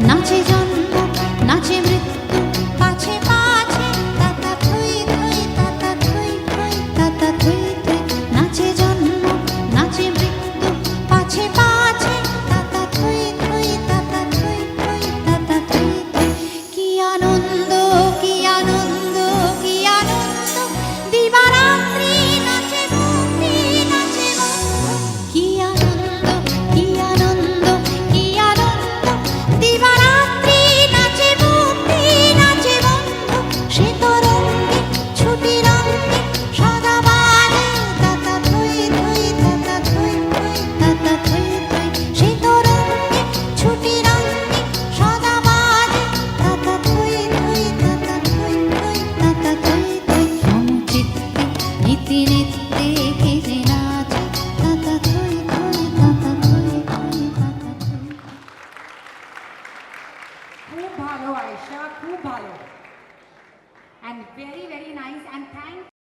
নাচে জন্ম নাচে মৃত্যু পাছে পাছে তাতা থুই থুই তাতা থুই থুই তাতা থুই থুই নাচে জন্ম নাচে মৃত্যু পাছে পাছে তাতা থুই থুই তাতা থুই থুই তাতা থুই থুই কি আনন্দ কি আনন্দ কি আনন্দ দিবারাত্রি নাচে মুক্তি নাচে বন্ধু কি আনন্দ কি আনন্দ কি আনন্দ দিবারাত্রি নাচে মুক্তি নাচে বন্ধু সে তরঙ্গে ছুটি রঙ্গে সদাবারে তাতা থুই থুই তাতা থুই থুই তাতা থুই থুই সে তরঙ্গে ছুটি রঙ্গে সদাবারে তাতা থুই থুই তাতা থুই থুই তাতা থুই থুই মম চিত্তে নীতি নিত্যে কে যে নাচে তাতা থুই থুই তাতা থুই থুই তাতা থুই খুব ভালো আয়েশা, খুব ভালো, and very very nice, and thank